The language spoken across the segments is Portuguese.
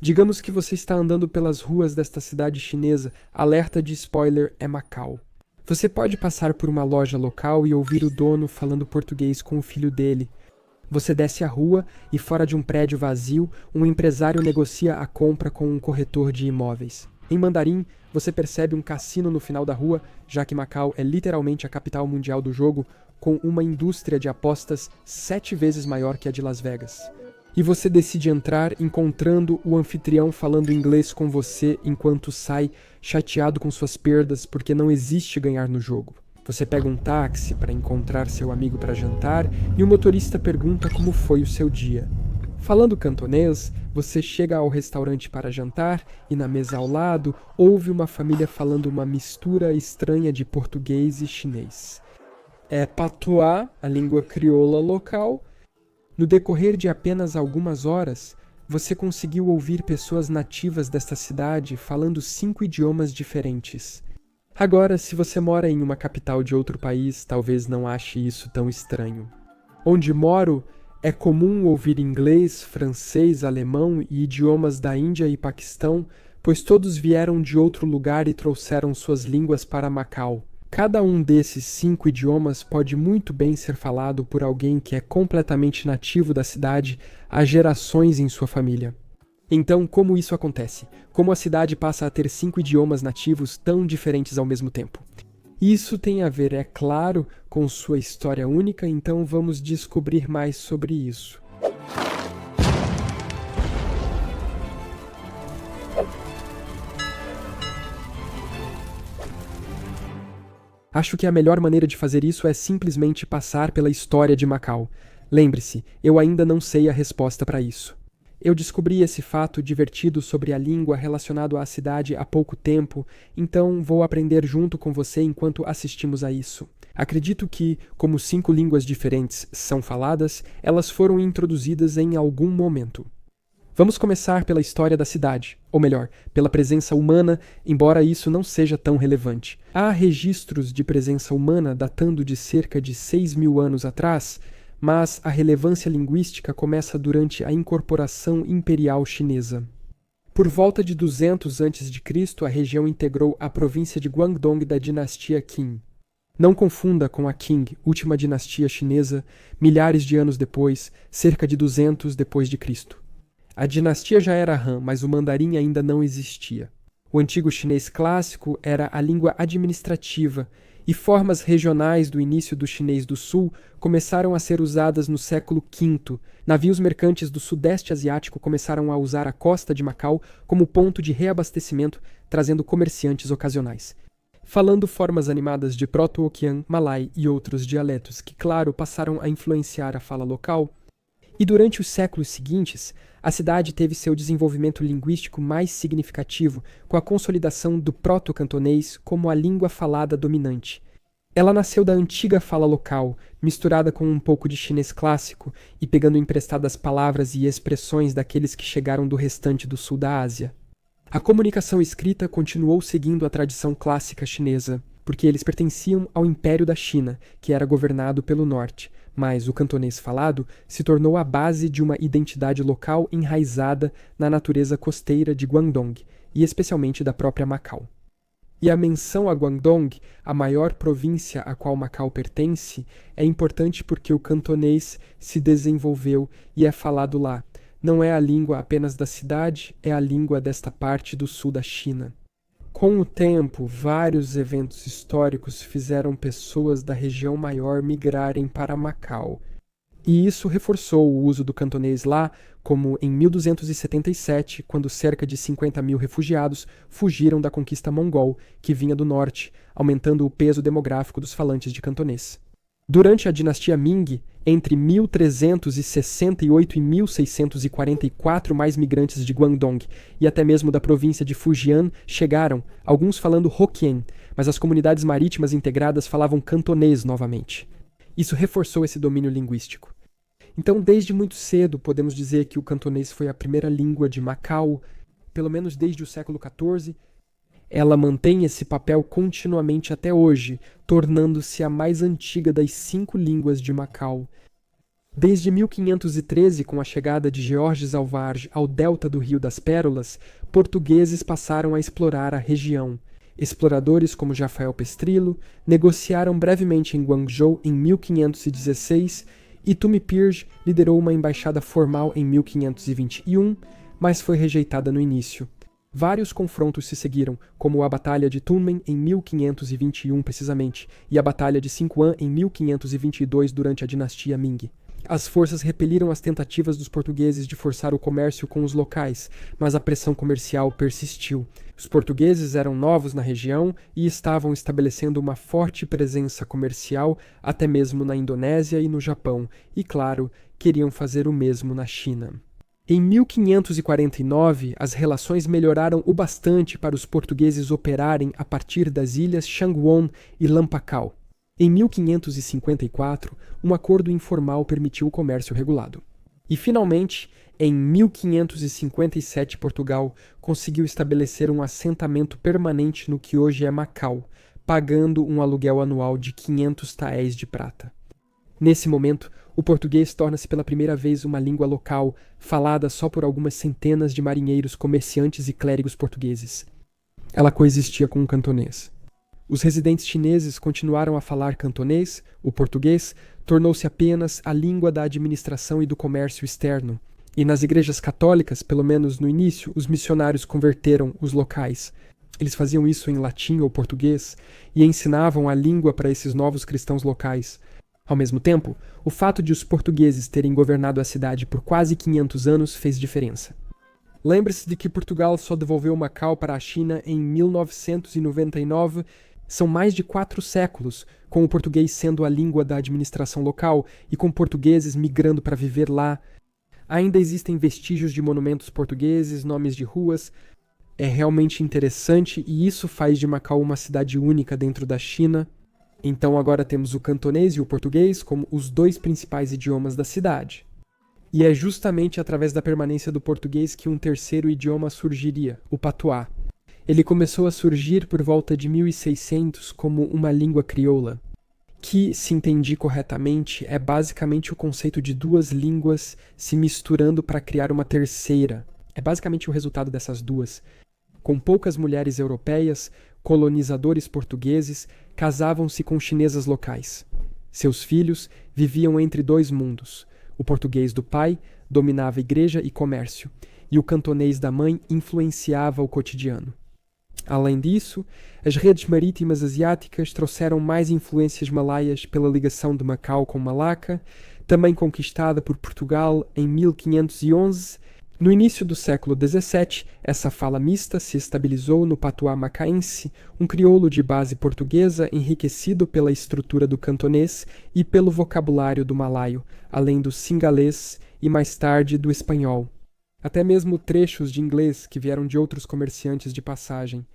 Digamos que você está andando pelas ruas desta cidade chinesa, alerta de spoiler é Macau. Você pode passar por uma loja local e ouvir o dono falando português com o filho dele. Você desce a rua e, fora de um prédio vazio, um empresário negocia a compra com um corretor de imóveis. Em mandarim, você percebe um cassino no final da rua, já que Macau é literalmente a capital mundial do jogo, com uma indústria de apostas 7 vezes maior que a de Las Vegas. E você decide entrar, encontrando o anfitrião falando inglês com você enquanto sai, chateado com suas perdas porque não existe ganhar no jogo. Você pega um táxi para encontrar seu amigo para jantar e o motorista pergunta como foi o seu dia. Falando cantonês, você chega ao restaurante para jantar e na mesa ao lado ouve uma família falando uma mistura estranha de português e chinês. É patois, a língua crioula local. No decorrer de apenas algumas horas, você conseguiu ouvir pessoas nativas desta cidade falando 5 idiomas diferentes. Agora, se você mora em uma capital de outro país, talvez não ache isso tão estranho. Onde moro, é comum ouvir inglês, francês, alemão e idiomas da Índia e Paquistão, pois todos vieram de outro lugar e trouxeram suas línguas para Macau. Cada um desses 5 idiomas pode muito bem ser falado por alguém que é completamente nativo da cidade há gerações em sua família. Então, como isso acontece? Como a cidade passa a ter 5 idiomas nativos tão diferentes ao mesmo tempo? Isso tem a ver, é claro, com sua história única, então vamos descobrir mais sobre isso. Acho que a melhor maneira de fazer isso é simplesmente passar pela história de Macau. Lembre-se, eu ainda não sei a resposta para isso. Eu descobri esse fato divertido sobre a língua relacionado à cidade há pouco tempo, então vou aprender junto com você enquanto assistimos a isso. Acredito que, como 5 línguas diferentes são faladas, elas foram introduzidas em algum momento. Vamos começar pela história da cidade, ou melhor, pela presença humana, embora isso não seja tão relevante. Há registros de presença humana datando de cerca de 6.000 anos atrás, mas a relevância linguística começa durante a incorporação imperial chinesa. Por volta de 200 a.C., a região integrou a província de Guangdong da dinastia Qin. Não confunda com a Qing, última dinastia chinesa, milhares de anos depois, cerca de 200 depois de Cristo. A dinastia já era Han, mas o mandarim ainda não existia. O antigo chinês clássico era a língua administrativa, e formas regionais do início do chinês do sul começaram a ser usadas no século V. Navios mercantes do sudeste asiático começaram a usar a costa de Macau como ponto de reabastecimento, trazendo comerciantes ocasionais. Falando formas animadas de proto-hoquian, malai e outros dialetos que, claro, passaram a influenciar a fala local. E durante os séculos seguintes, a cidade teve seu desenvolvimento linguístico mais significativo com a consolidação do proto-cantonês como a língua falada dominante. Ela nasceu da antiga fala local, misturada com um pouco de chinês clássico e pegando emprestadas palavras e expressões daqueles que chegaram do restante do sul da Ásia. A comunicação escrita continuou seguindo a tradição clássica chinesa, porque eles pertenciam ao Império da China, que era governado pelo norte, mas o cantonês falado se tornou a base de uma identidade local enraizada na natureza costeira de Guangdong, e especialmente da própria Macau. E a menção a Guangdong, a maior província a qual Macau pertence, é importante porque o cantonês se desenvolveu e é falado lá. Não é a língua apenas da cidade, é a língua desta parte do sul da China. Com o tempo, vários eventos históricos fizeram pessoas da região maior migrarem para Macau. E isso reforçou o uso do cantonês lá, como em 1277, quando cerca de 50.000 refugiados fugiram da conquista mongol, que vinha do norte, aumentando o peso demográfico dos falantes de cantonês. Durante a dinastia Ming, entre 1368 e 1644, mais migrantes de Guangdong e até mesmo da província de Fujian chegaram, alguns falando Hokkien, mas as comunidades marítimas integradas falavam cantonês novamente. Isso reforçou esse domínio linguístico. Então, desde muito cedo, podemos dizer que o cantonês foi a primeira língua de Macau, pelo menos desde o século XIV. Ela mantém esse papel continuamente até hoje, tornando-se a mais antiga das 5 línguas de Macau. Desde 1513, com a chegada de Georges Alvars ao delta do Rio das Pérolas, portugueses passaram a explorar a região. Exploradores como Jafael Pestrilo negociaram brevemente em Guangzhou em 1516 e Tumipirge liderou uma embaixada formal em 1521, mas foi rejeitada no início. Vários confrontos se seguiram, como a Batalha de Tunmen em 1521 precisamente, e a Batalha de Sinquan em 1522 durante a dinastia Ming. As forças repeliram as tentativas dos portugueses de forçar o comércio com os locais, mas a pressão comercial persistiu. Os portugueses eram novos na região e estavam estabelecendo uma forte presença comercial até mesmo na Indonésia e no Japão, e, claro, queriam fazer o mesmo na China. Em 1549, as relações melhoraram o bastante para os portugueses operarem a partir das ilhas Changwon e Lampacao. Em 1554, um acordo informal permitiu o comércio regulado. E, finalmente, em 1557, Portugal conseguiu estabelecer um assentamento permanente no que hoje é Macau, pagando um aluguel anual de 500 taéis de prata. Nesse momento, o português torna-se pela primeira vez uma língua local, falada só por algumas centenas de marinheiros, comerciantes e clérigos portugueses. Ela coexistia com o cantonês. Os residentes chineses continuaram a falar cantonês, o português tornou-se apenas a língua da administração e do comércio externo. E nas igrejas católicas, pelo menos no início, os missionários converteram os locais. Eles faziam isso em latim ou português e ensinavam a língua para esses novos cristãos locais. Ao mesmo tempo, o fato de os portugueses terem governado a cidade por quase 500 anos fez diferença. Lembre-se de que Portugal só devolveu Macau para a China em 1999. São mais de 4 séculos, com o português sendo a língua da administração local e com portugueses migrando para viver lá. Ainda existem vestígios de monumentos portugueses, nomes de ruas. É realmente interessante e isso faz de Macau uma cidade única dentro da China. Então agora temos o cantonês e o português como os dois principais idiomas da cidade. E é justamente através da permanência do português que um terceiro idioma surgiria, o patuá. Ele começou a surgir por volta de 1600 como uma língua crioula, que, se entendi corretamente, é basicamente o conceito de duas línguas se misturando para criar uma terceira. É basicamente o resultado dessas duas. Com poucas mulheres europeias, colonizadores portugueses casavam-se com chinesas locais. Seus filhos viviam entre dois mundos. O português do pai dominava igreja e comércio, e o cantonês da mãe influenciava o cotidiano. Além disso, as redes marítimas asiáticas trouxeram mais influências malaias pela ligação de Macau com Malaca, também conquistada por Portugal em 1511. No início do século XVII, essa fala mista se estabilizou no patuá macaense, um crioulo de base portuguesa enriquecido pela estrutura do cantonês e pelo vocabulário do malaio, além do singalês e mais tarde do espanhol. Até mesmo trechos de inglês que vieram de outros comerciantes de passagem.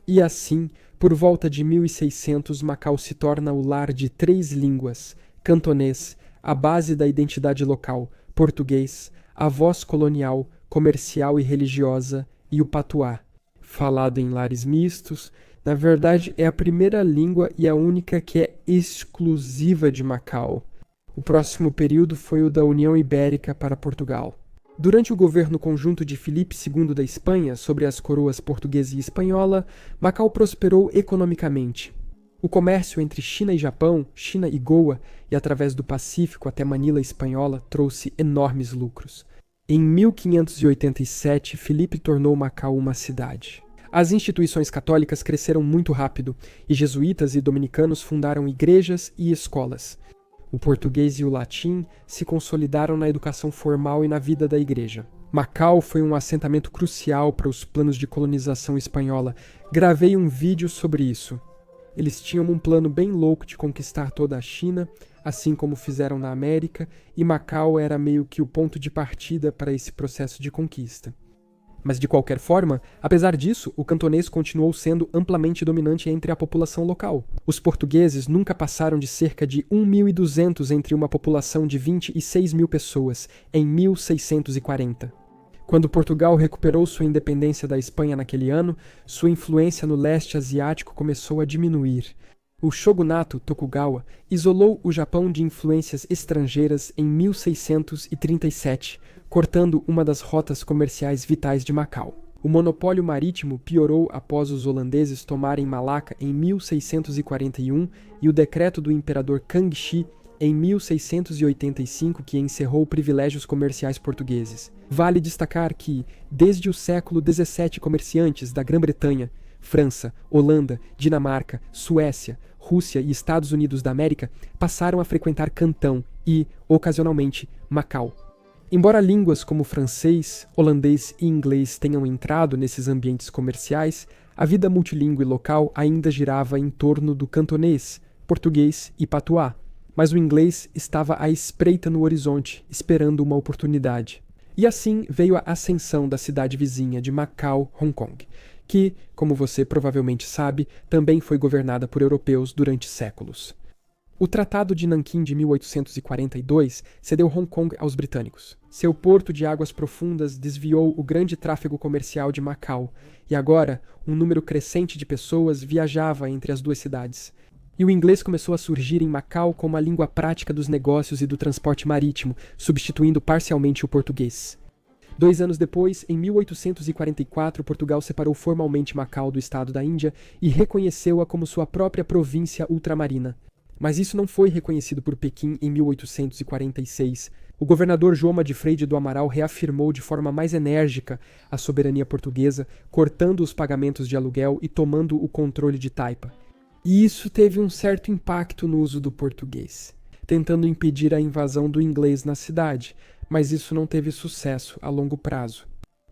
E assim, por volta de 1600, Macau se torna o lar de 3 línguas: cantonês, a base da identidade local, português, a voz colonial, comercial e religiosa, e o patuá, falado em lares mistos. Na verdade, é a primeira língua e a única que é exclusiva de Macau. O próximo período foi o da União Ibérica para Portugal. Durante o governo conjunto de Filipe II da Espanha sobre as coroas portuguesa e espanhola, Macau prosperou economicamente. O comércio entre China e Japão, China e Goa, e através do Pacífico até Manila espanhola trouxe enormes lucros. Em 1587, Filipe tornou Macau uma cidade. As instituições católicas cresceram muito rápido, e jesuítas e dominicanos fundaram igrejas e escolas. O português e o latim se consolidaram na educação formal e na vida da igreja. Macau foi um assentamento crucial para os planos de colonização espanhola. Gravei um vídeo sobre isso. Eles tinham um plano bem louco de conquistar toda a China, assim como fizeram na América, e Macau era meio que o ponto de partida para esse processo de conquista. Mas de qualquer forma, apesar disso, o cantonês continuou sendo amplamente dominante entre a população local. Os portugueses nunca passaram de cerca de 1.200 entre uma população de 26 mil pessoas, em 1640. Quando Portugal recuperou sua independência da Espanha naquele ano, sua influência no leste asiático começou a diminuir. O shogunato Tokugawa isolou o Japão de influências estrangeiras em 1637, cortando uma das rotas comerciais vitais de Macau. O monopólio marítimo piorou após os holandeses tomarem Malaca em 1641 e o decreto do imperador Kangxi em 1685, que encerrou privilégios comerciais portugueses. Vale destacar que, desde o século XVII, comerciantes da Grã-Bretanha, França, Holanda, Dinamarca, Suécia, Rússia e Estados Unidos da América passaram a frequentar Cantão e, ocasionalmente, Macau. Embora línguas como francês, holandês e inglês tenham entrado nesses ambientes comerciais, a vida multilingüe local ainda girava em torno do cantonês, português e patuá, mas o inglês estava à espreita no horizonte, esperando uma oportunidade. E assim veio a ascensão da cidade vizinha de Macau, Hong Kong, que, como você provavelmente sabe, também foi governada por europeus durante séculos. O Tratado de Nanquim de 1842 cedeu Hong Kong aos britânicos. Seu porto de águas profundas desviou o grande tráfego comercial de Macau, e agora um número crescente de pessoas viajava entre as duas cidades. E o inglês começou a surgir em Macau como a língua prática dos negócios e do transporte marítimo, substituindo parcialmente o português. 2 anos depois, em 1844, Portugal separou formalmente Macau do Estado da Índia e reconheceu-a como sua própria província ultramarina. Mas isso não foi reconhecido por Pequim em 1846. O governador João de Freire do Amaral reafirmou de forma mais enérgica a soberania portuguesa, cortando os pagamentos de aluguel e tomando o controle de Taipa. E isso teve um certo impacto no uso do português, tentando impedir a invasão do inglês na cidade, mas isso não teve sucesso a longo prazo.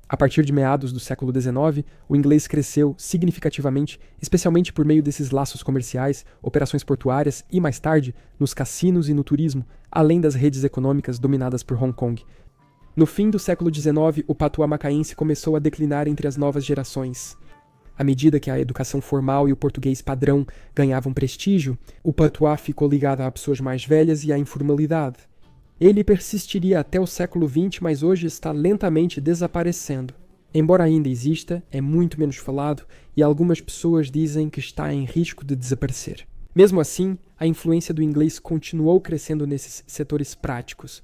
A partir de meados do século XIX, o inglês cresceu significativamente, especialmente por meio desses laços comerciais, operações portuárias e, mais tarde, nos cassinos e no turismo, além das redes econômicas dominadas por Hong Kong. No fim do século XIX, o patuá macaense começou a declinar entre as novas gerações. À medida que a educação formal e o português padrão ganhavam prestígio, o patuá ficou ligado a pessoas mais velhas e à informalidade. Ele persistiria até o século XX, mas hoje está lentamente desaparecendo. Embora ainda exista, é muito menos falado e algumas pessoas dizem que está em risco de desaparecer. Mesmo assim, a influência do inglês continuou crescendo nesses setores práticos.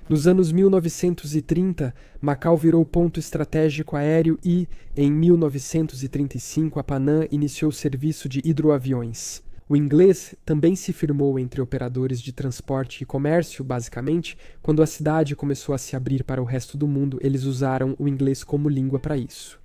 Nos anos 1930, Macau virou ponto estratégico aéreo e, em 1935, a Panam iniciou o serviço de hidroaviões. O inglês também se firmou entre operadores de transporte e comércio, basicamente, quando a cidade começou a se abrir para o resto do mundo, eles usaram o inglês como língua para isso.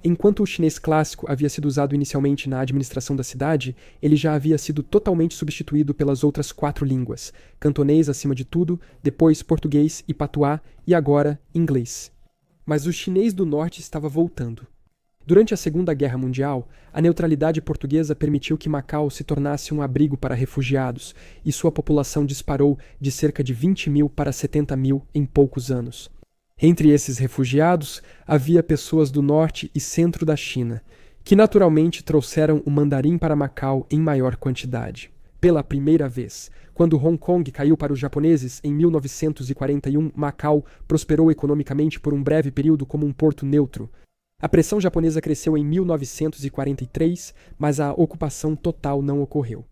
Enquanto o chinês clássico havia sido usado inicialmente na administração da cidade, ele já havia sido totalmente substituído pelas outras 4 línguas, cantonês acima de tudo, depois português e patuá e agora inglês. Mas o chinês do norte estava voltando. Durante a Segunda Guerra Mundial, a neutralidade portuguesa permitiu que Macau se tornasse um abrigo para refugiados, e sua população disparou de cerca de 20 mil para 70 mil em poucos anos. Entre esses refugiados, havia pessoas do norte e centro da China, que naturalmente trouxeram o mandarim para Macau em maior quantidade. Pela primeira vez, quando Hong Kong caiu para os japoneses em 1941, Macau prosperou economicamente por um breve período como um porto neutro. A pressão japonesa cresceu em 1943, mas a ocupação total não ocorreu.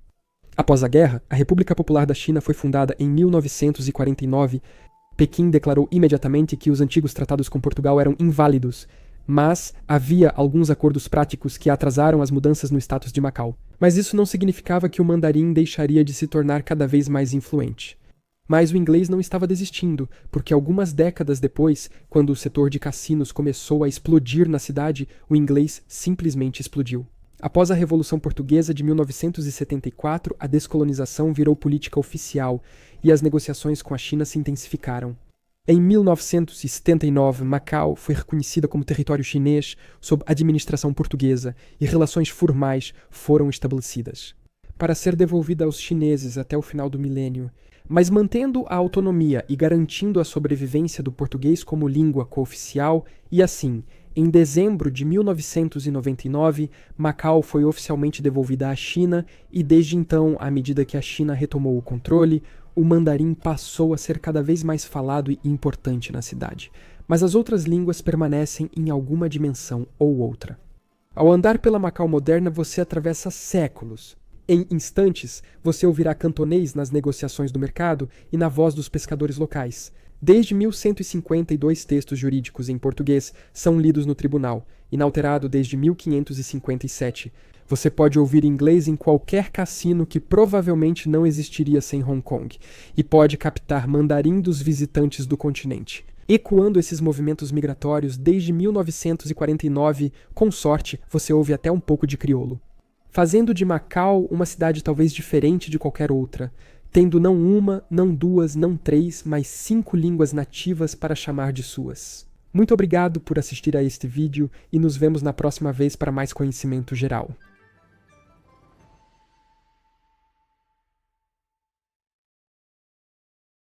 Após a guerra, a República Popular da China foi fundada em 1949. Pequim declarou imediatamente que os antigos tratados com Portugal eram inválidos, mas havia alguns acordos práticos que atrasaram as mudanças no status de Macau. Mas isso não significava que o mandarim deixaria de se tornar cada vez mais influente. Mas o inglês não estava desistindo, porque algumas décadas depois, quando o setor de cassinos começou a explodir na cidade, o inglês simplesmente explodiu. Após a Revolução Portuguesa de 1974, a descolonização virou política oficial e as negociações com a China se intensificaram. Em 1979, Macau foi reconhecida como território chinês sob administração portuguesa e relações formais foram estabelecidas, para ser devolvida aos chineses até o final do milênio, mas mantendo a autonomia e garantindo a sobrevivência do português como língua cooficial, e assim, em dezembro de 1999, Macau foi oficialmente devolvida à China e desde então, à medida que a China retomou o controle, o mandarim passou a ser cada vez mais falado e importante na cidade, mas as outras línguas permanecem em alguma dimensão ou outra. Ao andar pela Macau moderna, você atravessa séculos, Em instantes, você ouvirá cantonês nas negociações do mercado e na voz dos pescadores locais. Desde 1152 textos jurídicos em português são lidos no tribunal, inalterado desde 1557. Você pode ouvir inglês em qualquer cassino que provavelmente não existiria sem Hong Kong, e pode captar mandarim dos visitantes do continente. Ecoando esses movimentos migratórios desde 1949, com sorte, você ouve até um pouco de crioulo. Fazendo de Macau uma cidade talvez diferente de qualquer outra, tendo não uma, não duas, não três, mas 5 línguas nativas para chamar de suas. Muito obrigado por assistir a este vídeo e nos vemos na próxima vez para mais conhecimento geral.